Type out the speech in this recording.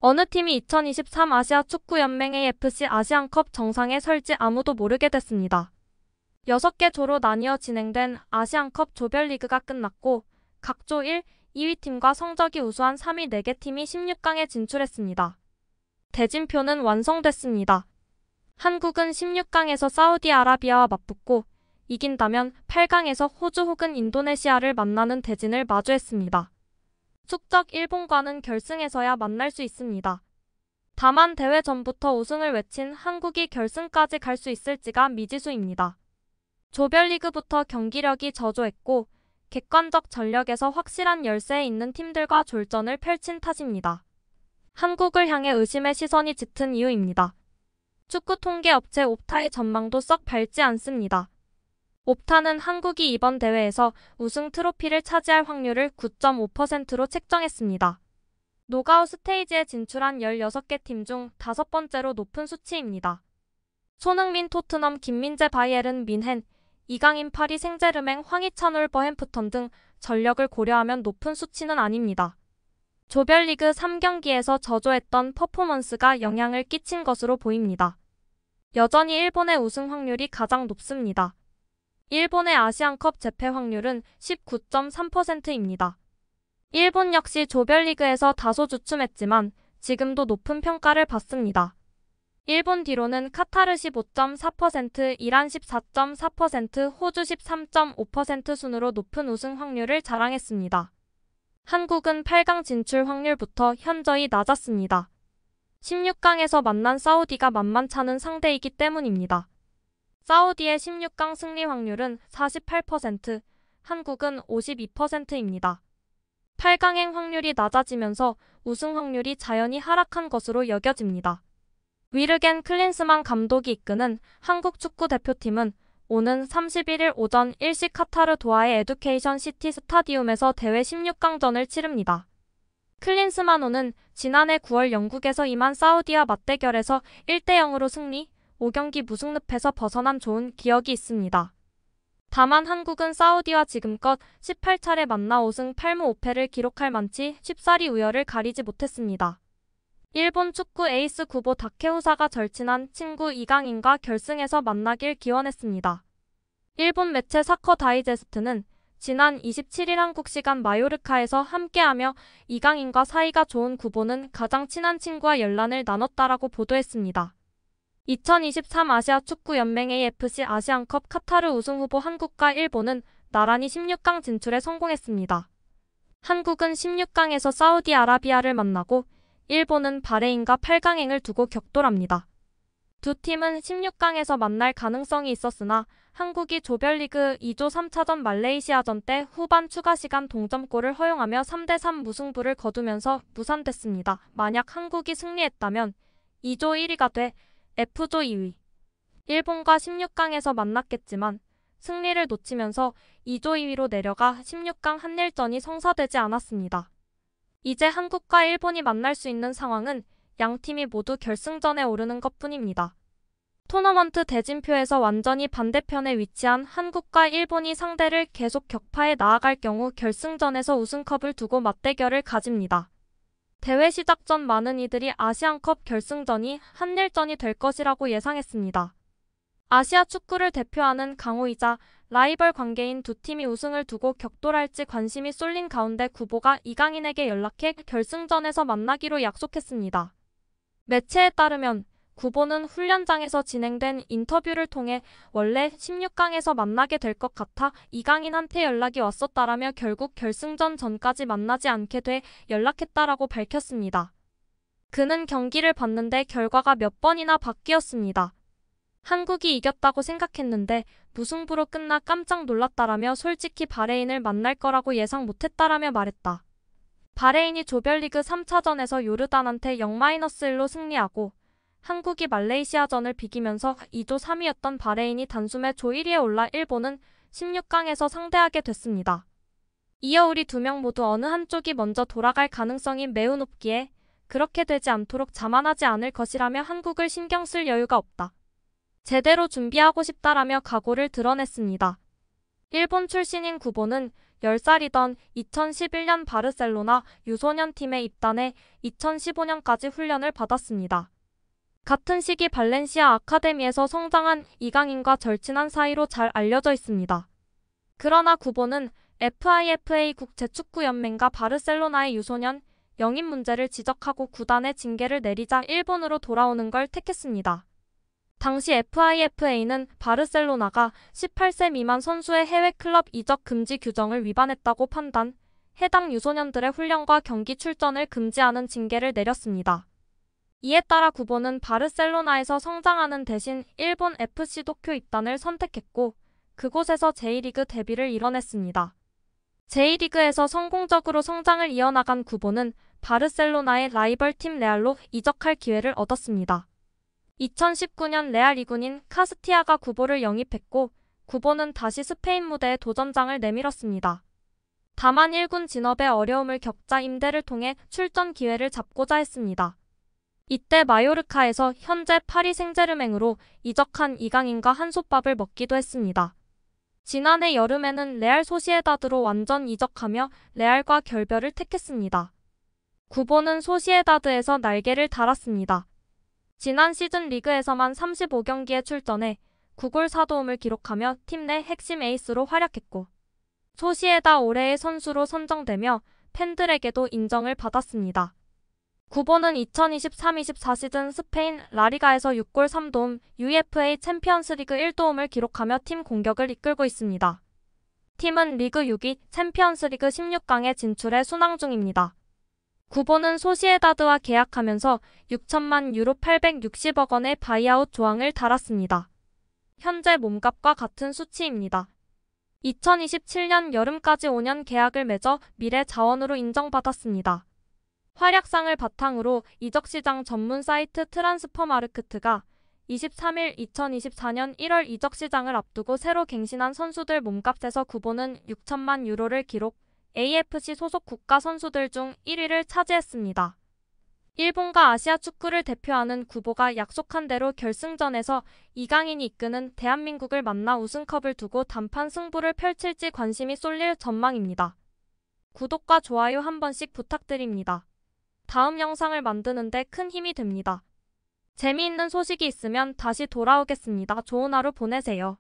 어느 팀이 2023 아시아 축구연맹 AFC 아시안컵 정상에 설지 아무도 모르게 됐습니다. 6개 조로 나뉘어 진행된 아시안컵 조별리그가 끝났고 각 조 1, 2위 팀과 성적이 우수한 3위 4개 팀이 16강에 진출했습니다. 대진표는 완성됐습니다. 한국은 16강에서 사우디아라비아와 맞붙고 이긴다면 8강에서 호주 혹은 인도네시아를 만나는 대진을 마주했습니다. 숙적 일본과는 결승에서야 만날 수 있습니다. 다만 대회 전부터 우승을 외친 한국이 결승까지 갈 수 있을지가 미지수입니다. 조별리그부터 경기력이 저조했고 객관적 전력에서 확실한 열세에 있는 팀들과 졸전을 펼친 탓입니다. 한국을 향해 의심의 시선이 짙은 이유입니다. 축구 통계 업체 옵타의 전망도 썩 밝지 않습니다. 옵타는 한국이 이번 대회에서 우승 트로피를 차지할 확률을 9.5%로 책정했습니다. 노가웃 스테이지에 진출한 16개 팀 중 5번째로 높은 수치입니다. 손흥민 토트넘, 김민재 바이에른 뮌헨, 이강인 파리 생제르맹, 황희찬 울버햄프턴 등 전력을 고려하면 높은 수치는 아닙니다. 조별리그 3경기에서 저조했던 퍼포먼스가 영향을 끼친 것으로 보입니다. 여전히 일본의 우승 확률이 가장 높습니다. 일본의 아시안컵 재패 확률은 19.3%입니다. 일본 역시 조별리그에서 다소 주춤했지만 지금도 높은 평가를 받습니다. 일본 뒤로는 카타르 15.4%, 이란 14.4%, 호주 13.5% 순으로 높은 우승 확률을 자랑했습니다. 한국은 8강 진출 확률부터 현저히 낮았습니다. 16강에서 만난 사우디가 만만찮은 상대이기 때문입니다. 사우디의 16강 승리 확률은 48%, 한국은 52%입니다. 8강행 확률이 낮아지면서 우승 확률이 자연히 하락한 것으로 여겨집니다. 위르겐 클린스만 감독이 이끄는 한국 축구 대표팀은 오는 31일 오전 1시 카타르 도하의 에듀케이션 시티 스타디움에서 대회 16강전을 치릅니다. 클린스만호는 지난해 9월 영국에서 임한 사우디와 맞대결에서 1대0으로 승리, 5경기 무승 늪에서 벗어난 좋은 기억이 있습니다. 다만 한국은 사우디와 지금껏 18차례 만나 5승 8무 5패를 기록할 만치 쉽사리 우열을 가리지 못했습니다. 일본 축구 에이스 구보 다케우사가 절친한 친구 이강인과 결승에서 만나길 기원했습니다. 일본 매체 사커 다이제스트는 지난 27일 한국 시간 마요르카에서 함께하며 이강인과 사이가 좋은 구보는 가장 친한 친구와 연락을 나눴다라고 보도했습니다. 2023 아시아 축구연맹 AFC 아시안컵 카타르 우승 후보 한국과 일본은 나란히 16강 진출에 성공했습니다. 한국은 16강에서 사우디아라비아를 만나고 일본은 바레인과 8강행을 두고 격돌합니다. 두 팀은 16강에서 만날 가능성이 있었으나 한국이 조별리그 2조 3차전 말레이시아전 때 후반 추가 시간 동점골을 허용하며 3대3 무승부를 거두면서 무산됐습니다. 만약 한국이 승리했다면 2조 1위가 돼 F조 2위. 일본과 16강에서 만났겠지만 승리를 놓치면서 2조 2위로 내려가 16강 한일전이 성사되지 않았습니다. 이제 한국과 일본이 만날 수 있는 상황은 양 팀이 모두 결승전에 오르는 것뿐입니다. 토너먼트 대진표에서 완전히 반대편에 위치한 한국과 일본이 상대를 계속 격파해 나아갈 경우 결승전에서 우승컵을 두고 맞대결을 가집니다. 대회 시작 전 많은 이들이 아시안컵 결승전이 한일전이 될 것이라고 예상했습니다. 아시아 축구를 대표하는 강호이자 라이벌 관계인 두 팀이 우승을 두고 격돌할지 관심이 쏠린 가운데 구보가 이강인에게 연락해 결승전에서 만나기로 약속했습니다. 매체에 따르면 구보는 훈련장에서 진행된 인터뷰를 통해 원래 16강에서 만나게 될 것 같아 이강인한테 연락이 왔었다라며 결국 결승전 전까지 만나지 않게 돼 연락했다라고 밝혔습니다. 그는 경기를 봤는데 결과가 몇 번이나 바뀌었습니다. 한국이 이겼다고 생각했는데 무승부로 끝나 깜짝 놀랐다라며 솔직히 바레인을 만날 거라고 예상 못했다라며 말했다. 바레인이 조별리그 3차전에서 요르단한테 0-1로 승리하고 한국이 말레이시아전을 비기면서 2조 3위였던 바레인이 단숨에 조 1위에 올라 일본은 16강에서 상대하게 됐습니다. 이어 우리 두 명 모두 어느 한쪽이 먼저 돌아갈 가능성이 매우 높기에 그렇게 되지 않도록 자만하지 않을 것이라며 한국을 신경 쓸 여유가 없다. 제대로 준비하고 싶다라며 각오를 드러냈습니다. 일본 출신인 구보는 10살이던 2011년 바르셀로나 유소년 팀에 입단해 2015년까지 훈련을 받았습니다. 같은 시기 발렌시아 아카데미에서 성장한 이강인과 절친한 사이로 잘 알려져 있습니다. 그러나 구보는 FIFA 국제축구연맹과 바르셀로나의 유소년 영입 문제를 지적하고 구단에 징계를 내리자 일본으로 돌아오는 걸 택했습니다. 당시 FIFA는 바르셀로나가 18세 미만 선수의 해외 클럽 이적 금지 규정을 위반했다고 판단, 해당 유소년들의 훈련과 경기 출전을 금지하는 징계를 내렸습니다. 이에 따라 구보는 바르셀로나에서 성장하는 대신 일본 FC 도쿄 입단을 선택했고 그곳에서 J리그 데뷔를 이뤄냈습니다. J리그에서 성공적으로 성장을 이어나간 구보는 바르셀로나의 라이벌 팀 레알로 이적할 기회를 얻었습니다. 2019년 레알 2군인 카스티아가 구보를 영입했고 구보는 다시 스페인 무대에 도전장을 내밀었습니다. 다만 1군 진업에 어려움을 겪자 임대를 통해 출전 기회를 잡고자 했습니다. 이때 마요르카에서 현재 파리 생제르맹으로 이적한 이강인과 한솥밥을 먹기도 했습니다. 지난해 여름에는 레알 소시에다드로 완전 이적하며 레알과 결별을 택했습니다. 구보는 소시에다드에서 날개를 달았습니다. 지난 시즌 리그에서만 35경기에 출전해 9골 4도움을 기록하며 팀 내 핵심 에이스로 활약했고 소시에다 올해의 선수로 선정되며 팬들에게도 인정을 받았습니다. 구보는 2023-24 시즌 스페인 라리가에서 6골 3도움, UEFA 챔피언스리그 1도움을 기록하며 팀 공격을 이끌고 있습니다. 팀은 리그 6위, 챔피언스리그 16강에 진출해 순항 중입니다. 구보는 소시에다드와 계약하면서 6천만 유로 860억 원의 바이아웃 조항을 달았습니다. 현재 몸값과 같은 수치입니다. 2027년 여름까지 5년 계약을 맺어 미래 자원으로 인정받았습니다. 활약상을 바탕으로 이적시장 전문 사이트 트란스퍼마르크트가 23일 2024년 1월 이적시장을 앞두고 새로 갱신한 선수들 몸값에서 구보는 6천만 유로를 기록, AFC 소속 국가 선수들 중 1위를 차지했습니다. 일본과 아시아 축구를 대표하는 구보가 약속한 대로 결승전에서 이강인이 이끄는 대한민국을 만나 우승컵을 두고 단판 승부를 펼칠지 관심이 쏠릴 전망입니다. 구독과 좋아요 한 번씩 부탁드립니다. 다음 영상을 만드는데 큰 힘이 됩니다. 재미있는 소식이 있으면 다시 돌아오겠습니다. 좋은 하루 보내세요.